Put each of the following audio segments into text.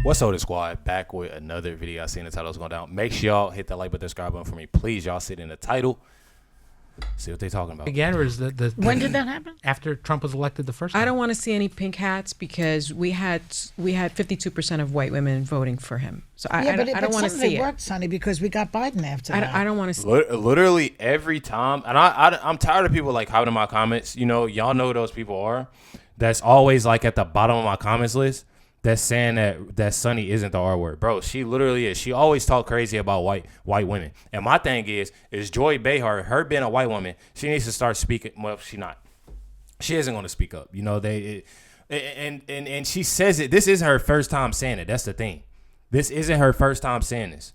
What's up, the squad? Back with another video. I seen the title's going down. Make sure y'all hit that like button, subscribe button for me, please. Y'all sit in the title. See what they talking about. Again, or is the when did that happen? After Trump was elected the first time? I don't want to see any pink hats because we had 52% of white women voting for him. So I don't want to see it. Worked, Sonny, because we got Biden after that. I don't want to see literally every time, and I'm tired of people like hiding my comments. You know, y'all know who those people are. That's always like at the bottom of my comments list. That's saying that Sonny isn't the R word, bro. She literally is. She always talk crazy about white women. And my thing is Joy Behar, her being a white woman, she needs to start speaking. Well, she not. She isn't going to speak up. You know, and she says it. This isn't her first time saying it. That's the thing. This isn't her first time saying this.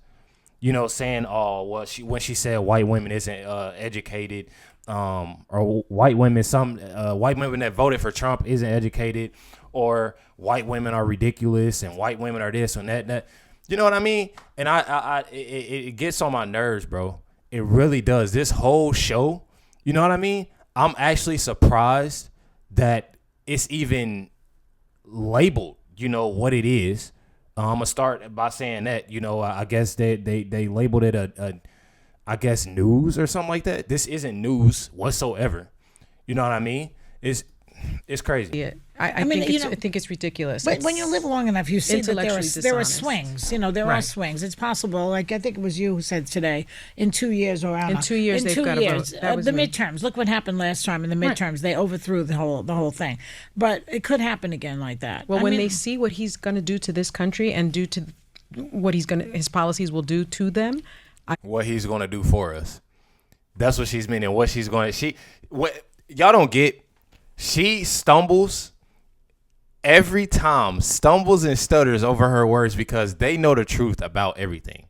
You know, saying well, when she said white women isn't educated, or white women that voted for Trump isn't educated, or white women are ridiculous and white women are this and that. You know what I mean? And it gets on my nerves, bro. It really does. This whole show, you know what I mean? I'm actually surprised that it's even labeled, you know, what it is. I'm going to start by saying that, you know, I guess they labeled it I guess news or something like that. This isn't news whatsoever. You know what I mean? It's crazy. it. I think it's ridiculous. But when you live long enough, you see that there are dishonest. swings. You know, there are swings. It's possible. Like I think it was you who said today, in 2 years or in 2 years they've got to vote. That was the me. midterms. Look what happened last time in the midterms. They overthrew the whole thing. But it could happen again like that. Well, when they see what he's going to do to this country and do to what his policies will do to them. What he's going to do for us. That's what she's meaning. What she's going to y'all don't get. She stumbles every time, stumbles and stutters over her words because they know the truth about everything.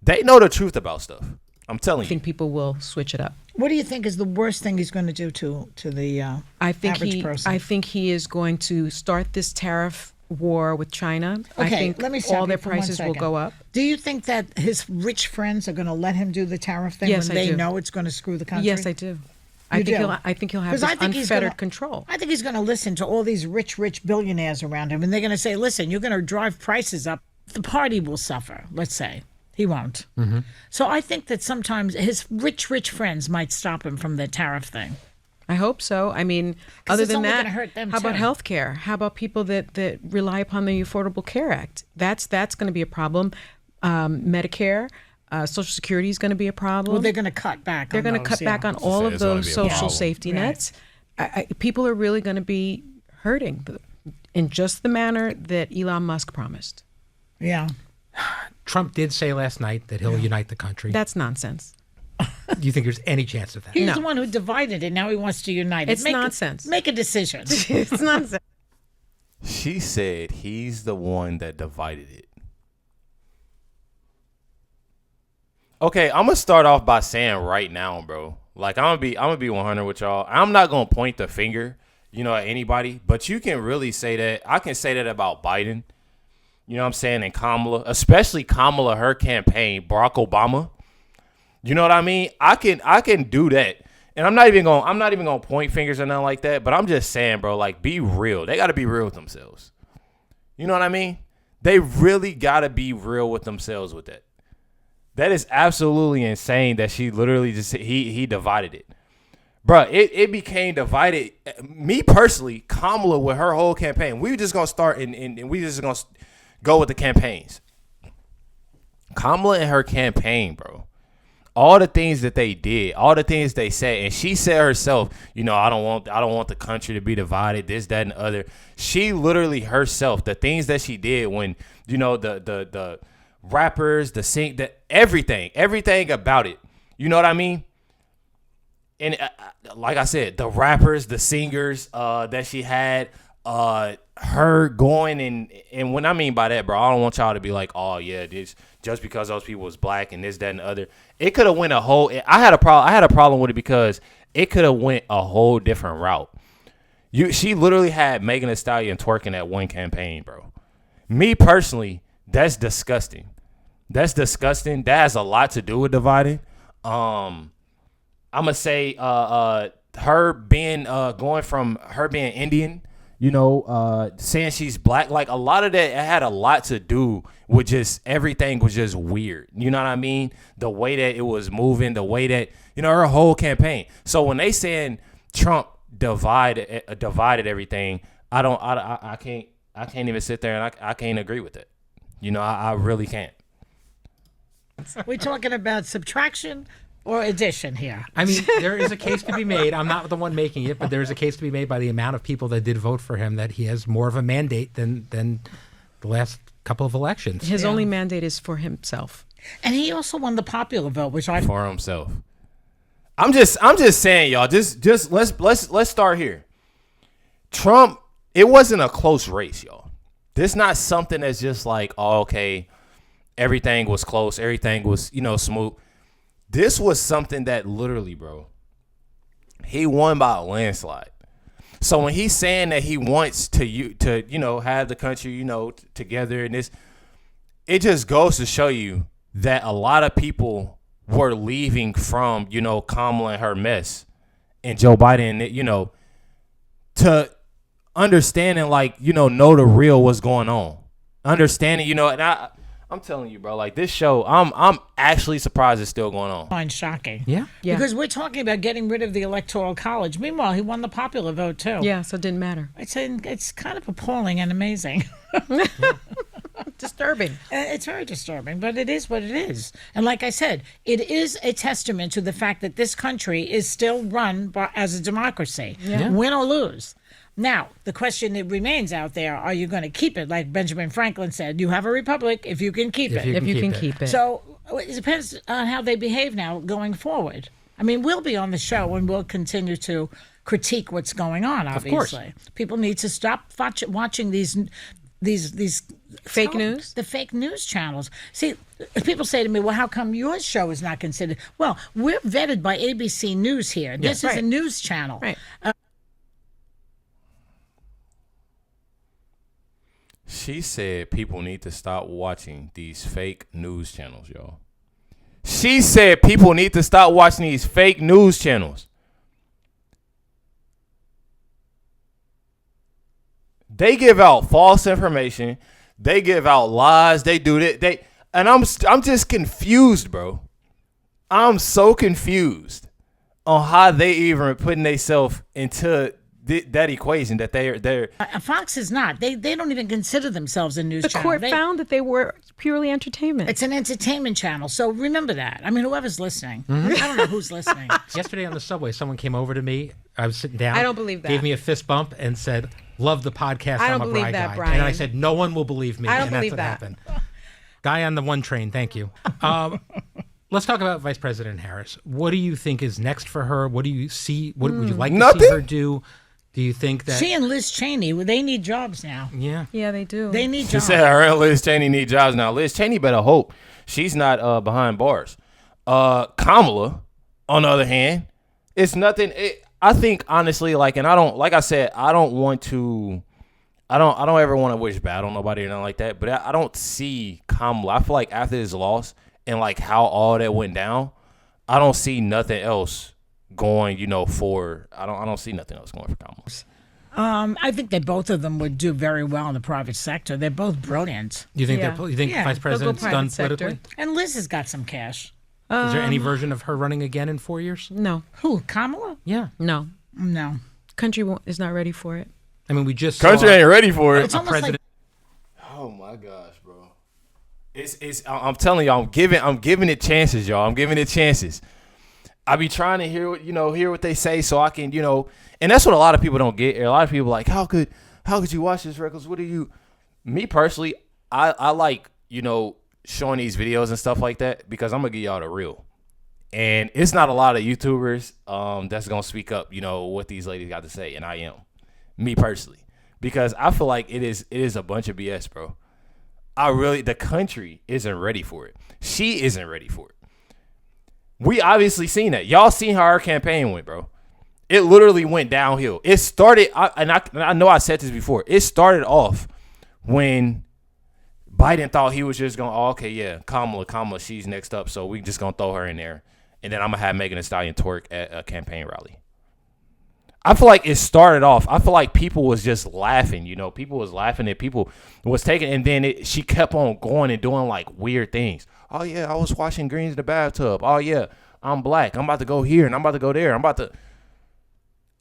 They know the truth about stuff. I'm telling you. I think people will switch it up. What do you think is the worst thing he's going to do to the average person? I think he is going to start this tariff war with China. Okay, I think let me stop all their you for 1 prices will second. go up. Do you think that his rich friends are going to let him do the tariff thing Yes, when I they do. know it's going to screw the country? Yes, I do. I think he'll have 'Cause this I think he's unfettered gonna- control. I think he's going to listen to all these rich billionaires around him, and they're going to say, listen, you're going to drive prices up. The party will suffer, let's say. He won't. Mm-hmm. So I think that sometimes his rich friends might stop him from the tariff thing. I hope so. I mean, other it's than only that, gonna hurt them how about too. health care? How about people that rely upon the Affordable Care Act? That's going to be a problem. Medicare, Social Security is going to be a problem. Well, they're going to cut back. They're going to cut back on all of It's gonna those be a social problem. safety nets. People are really going to be hurting in just the manner that Elon Musk promised. Yeah. Trump did say last night that he'll unite the country. That's nonsense. Do you think there's any chance of that? He's No. the one who divided it. Now he wants to unite it. It's nonsense. Make a decision. It's nonsense. She said he's the one that divided it. Okay, I'm gonna start off by saying right now, bro. Like I'm gonna be 100 with y'all. I'm not gonna point the finger, you know, at anybody, but you can really say that. I can say that about Biden. You know what I'm saying? And Kamala, especially Kamala, her campaign, Barack Obama. You know what I mean? I can do that. And I'm not even gonna point fingers or nothing like that, but I'm just saying, bro, like be real. They gotta be real with themselves. You know what I mean? They really gotta be real with themselves with that. That is absolutely insane that she literally just he divided it. Bro, it became divided. Me personally, Kamala with her whole campaign, we were just gonna start and we just gonna go with the campaigns. Kamala and her campaign, bro. All the things that they did, all the things they said, and she said herself, you know, I don't want the country to be divided, this, that, and the other. She literally herself, the things that she did when, you know, the rappers, the sing, everything about it. You know what I mean? And like I said, the rappers, the singers that she had, her going and when I mean by that, bro, I don't want y'all to be like, oh yeah, this just because those people was black and this, that, and the other. It could have went a whole. I had a problem with it because it could have went a whole different route. She literally had Megan Thee Stallion twerking at one campaign, bro. Me personally, that's disgusting. That's disgusting. That has a lot to do with dividing. I'm gonna say her being going from her being Indian, saying she's black. Like a lot of that, it had a lot to do with just everything was just weird. You know what I mean? The way that it was moving, the way that, her whole campaign. So when they saying Trump divided everything, I can't even sit there and I can't agree with it. I really can't. We're talking about subtraction or addition here. I mean, there is a case to be made. I'm not the one making it, but there is a case to be made by the amount of people that did vote for him that he has more of a mandate than the last couple of elections. His only mandate is for himself. And he also won the popular vote, which I for himself. I'm just saying, y'all. Just let's start here. Trump, it wasn't a close race, y'all. This not something that's just like, oh, okay, everything was close, everything was, smooth. This was something that literally, bro, he won by a landslide. So when he's saying that he wants to have the country, together and this, it just goes to show you that a lot of people were leaving from, Kamala and her mess and Joe Biden, to understanding, like, know the real what's going on. Understanding, and I'm telling you, bro, like this show, I'm actually surprised it's still going on. find shocking. Yeah. Because we're talking about getting rid of the Electoral College. Meanwhile, he won the popular vote, too. Yeah, so it didn't matter. It's kind of appalling and amazing. Disturbing. It's very disturbing, but it is what it is. And like I said, it is a testament to the fact that this country is still run as a democracy, win or lose. Now, the question that remains out there, are you going to keep it? Like Benjamin Franklin said, you have a republic if you can keep it. If you can keep it. So it depends on how they behave now going forward. I mean, we'll be on the show and we'll continue to critique what's going on, obviously. People need to stop watching these fake news? The fake news channels. See, people say to me, well, how come your show is not considered? Well, we're vetted by ABC News here. This is a news channel. Right. She said people need to stop watching these fake news channels, y'all. She said people need to stop watching these fake news channels. They give out false information. They give out lies. They do that. And I'm just confused, bro. I'm so confused on how they even putting themselves into that equation that they're Fox is not. They don't even consider themselves a news The channel. court found that they were purely entertainment. It's an entertainment channel. So remember that. I mean, whoever's listening. I don't know who's listening. Yesterday on the subway, someone came over to me. I was sitting down. I don't believe that. Gave me a fist bump and said, "Love the podcast. I don't I'm a believe bride that, guy." Brian. And I said, "No one will believe me." I don't and that's believe what that. happened. Guy on the one train. Thank you. Let's talk about Vice President Harris. What do you think is next for her? What do you see? What would you like to see her do? Do you think that She and Liz Cheney, they need jobs now. Yeah. Yeah, they do. They need She jobs. said her and Liz Cheney need jobs now. Liz Cheney better hope she's not behind bars. Kamala, on the other hand, it's nothing. I think honestly, like, and I don't, like I said, I don't ever want to wish bad on nobody or nothing like that. But I don't see Kamala. I feel like after this loss and like how all that went down, I don't see nothing else going, for I don't see nothing else going for Kamala. I think that both of them would do very well in the private sector. They're both brilliant. you think Yeah. you think Yeah, Vice they'll go President's done private sector. politically? And Liz has got some cash. Is there any version of her running again in 4 years? No, Who, Kamala? Yeah. no. No. Country is not ready for it. I mean, we just Country saw ain't ready for it. It's almost president. Oh my gosh, bro. It's I'm telling y'all, I'm giving it chances, y'all. I'm giving it chances. I be trying to hear what they say so I can, and that's what a lot of people don't get. A lot of people are like, how could you watch this, Recklezz? What do you? Me personally, I like, showing these videos and stuff like that because I'm gonna give y'all the real. And it's not a lot of YouTubers that's gonna speak up, what these ladies got to say, and I am, me personally, because I feel like it is a bunch of BS, bro. The country isn't ready for it. She isn't ready for it. We obviously seen that. Y'all seen how our campaign went, bro. It literally went downhill. It started, I know I said this before. It started off when Biden thought he was just going, Kamala, she's next up, so we just going to throw her in there. And then I'm going to have Megan Thee Stallion twerk at a campaign rally. I feel like it started off. I feel like people was just laughing, you know. People was laughing and people was taking, and then she kept on going and doing like weird things. Oh yeah, I was washing greens in the bathtub. Oh yeah, I'm black. I'm about to go here and I'm about to go there.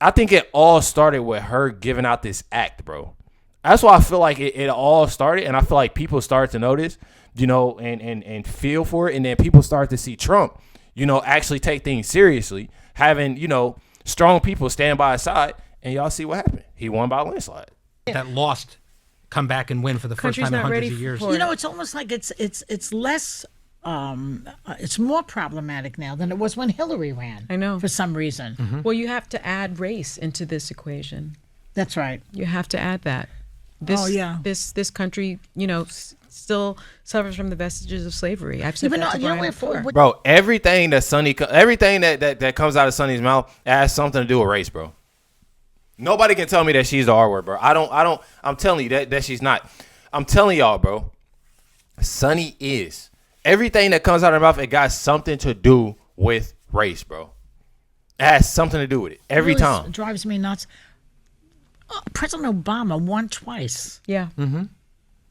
I think it all started with her giving out this act, bro. That's why I feel like it all started, and I feel like people started to notice, you know, and feel for it, and then people started to see Trump, you know, actually take things seriously, having, you know, strong people stand by his side, and y'all see what happened. He won by a landslide. That lost, come back and win for the first Country's time in not hundreds ready of years. for You know, it's almost like it's less. It's more problematic now than it was when Hillary ran. I know. For some reason. Well, you have to add race into this equation. That's right. You have to add that. This country, you know, still suffers from the vestiges of slavery. I've said that to Brian before. Bro, everything that comes out of Sonny's mouth has something to do with race, bro. Nobody can tell me that she's the R word, bro. I'm telling you that she's not. I'm telling y'all, bro. Sonny is. Everything that comes out of her mouth, it got something to do with race, bro. It has something to do with it. Every time. It drives me nuts. President Obama won twice. Yeah. You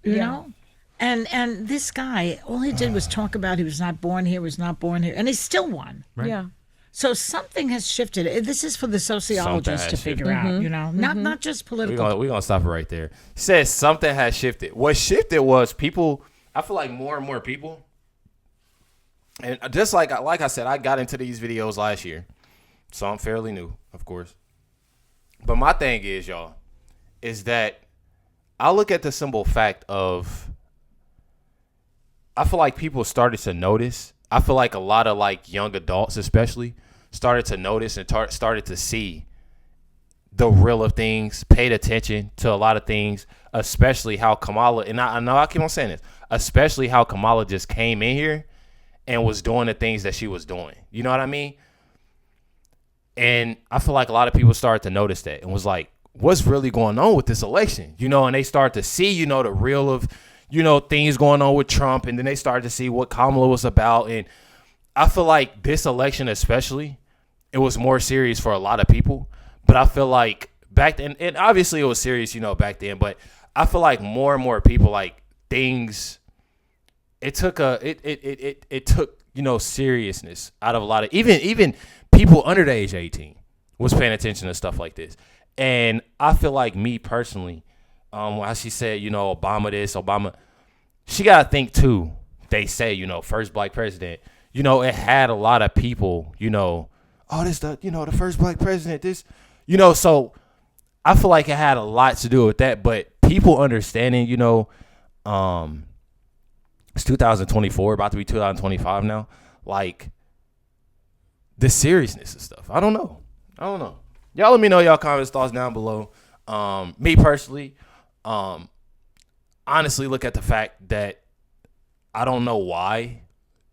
know? And this guy, all he did was talk about he was not born here, and he still won. Right. Yeah. So something has shifted. This is for the sociologists to figure out, you know, not just political. We're gonna stop it right there. He says something has shifted. What shifted was people. I feel like more and more people, and just like I said, I got into these videos last year, so I'm fairly new, of course. But my thing is, y'all, is that I look at the simple fact of, I feel like people started to notice. I feel like a lot of like young adults especially started to notice and started to see the real of things, paid attention to a lot of things, especially how Kamala, and I know I keep on saying this, especially how Kamala just came in here and was doing the things that she was doing. You know what I mean? And I feel like a lot of people started to notice that and was like, what's really going on with this election? You know, and they start to see, you know, the real of, you know, things going on with Trump. And then they started to see what Kamala was about. And I feel like this election especially, it was more serious for a lot of people. But I feel like back then, and obviously it was serious, you know, back then. But I feel like more and more people, like things, it took, you know, seriousness out of a lot of, even people under the age of 18 was paying attention to stuff like this. And I feel like me personally, how she said, you know, Obama this, Obama, she got to think too. They say, you know, first black president, you know, it had a lot of people, you know, oh, this the, you know, the first black president, this, you know, so I feel like it had a lot to do with that. But people understanding, you know, it's 2024, about to be 2025 now, like the seriousness of stuff. I don't know. Y'all let me know y'all comments, thoughts down below. Me personally, honestly look at the fact that I don't know why,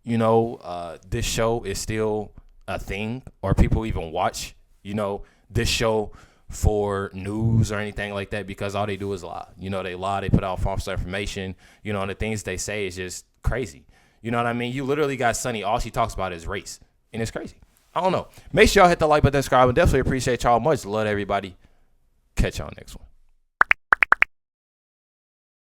you know, this show is still a thing or people even watch, you know, this show for news or anything like that, because all they do is lie. You know, they lie, they put out false information, you know, and the things they say is just crazy. You know what I mean? You literally got Sunny, all she talks about is race, and it's crazy. I don't know. Make sure y'all hit the like button, subscribe, and definitely appreciate y'all much. Love everybody. Catch y'all next one.